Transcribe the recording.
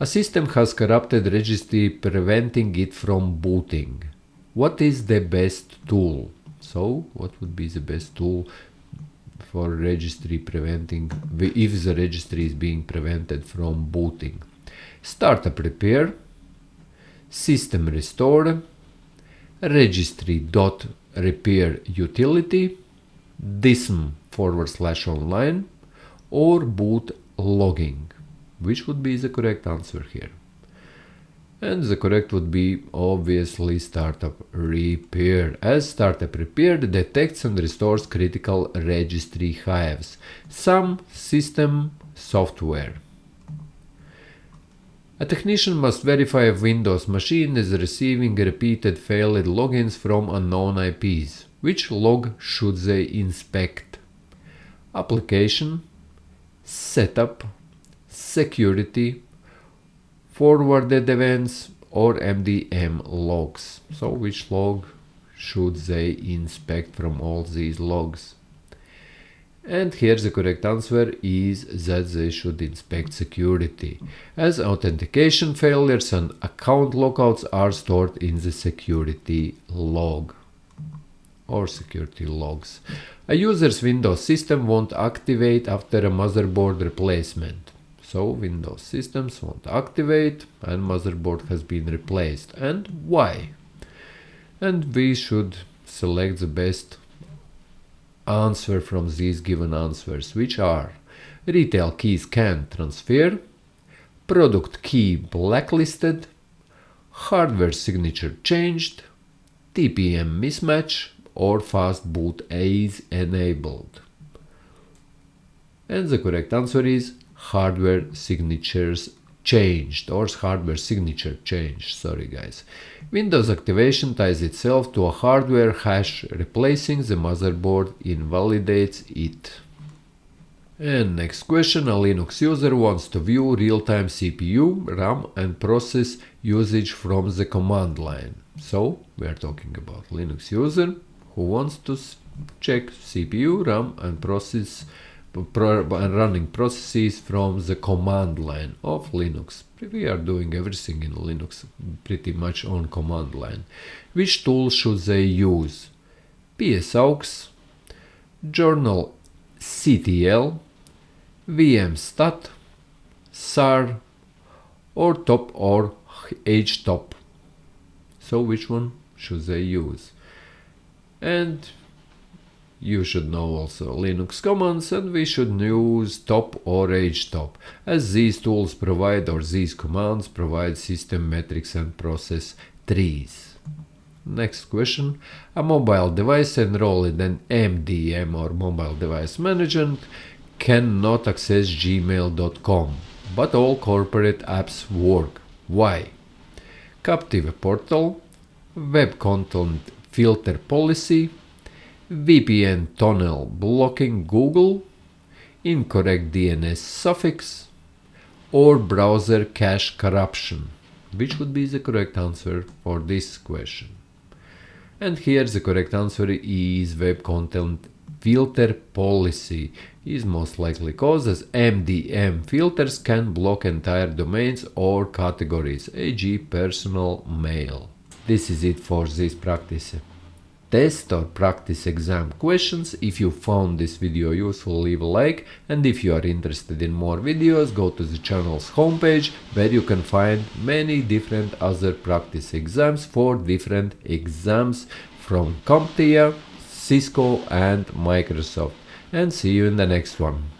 A system has corrupted registry, preventing it from booting. What is the best tool? So, what would be the best tool for registry preventing, if the registry is being prevented from booting? Startup repair, system restore, registry.repair utility, dism/online, or boot logging. Which would be the correct answer here? And the correct would be obviously startup repair, as startup repair detects and restores critical registry hives, some system software. A technician must verify a Windows machine is receiving repeated failed logins from unknown IPs. Which log should they inspect? Application, setup, security, forwarded events, or MDM logs. So which log should they inspect from all these logs? And here the correct answer is that they should inspect security, as authentication failures and account lockouts are stored in the security log or security logs. A user's Windows system won't activate after a motherboard replacement. So Windows systems won't activate and motherboard has been replaced. And why? And we should select the best answer from these given answers, which are: retail keys can't transfer, product key blacklisted, hardware signature changed, TPM mismatch, or fast boot is enabled. And the correct answer is hardware signatures changed, or hardware signature changed, sorry guys. Windows activation ties itself to a hardware hash, replacing the motherboard invalidates it. And next question, a Linux user wants to view real-time CPU, RAM and process usage from the command line. So we are talking about Linux user who wants to check CPU, RAM and process and running processes from the command line of Linux. We are doing everything in Linux pretty much on command line. Which tool should they use? PSaux, journal CTL, VMstat, SAR, or top or htop. So which one should they use? And you should know also Linux commands, and we should use top or htop, as these tools provide, or these commands provide, system metrics and process trees. Next question, a mobile device enrolled in an MDM or mobile device management cannot access gmail.com, but all corporate apps work. Why? CompTIA portal, web content filter policy, VPN tunnel blocking Google, incorrect DNS suffix, or browser cache corruption. Which would be the correct answer for this question? And here the correct answer is web content filter policy is most likely caused, as MDM filters can block entire domains or categories, e.g. personal mail. This is it for this practice test or practice exam questions. If you found this video useful, leave a like, and if you are interested in more videos, go to the channel's homepage where you can find many different other practice exams for different exams from CompTIA, Cisco and Microsoft. And see you in the next one.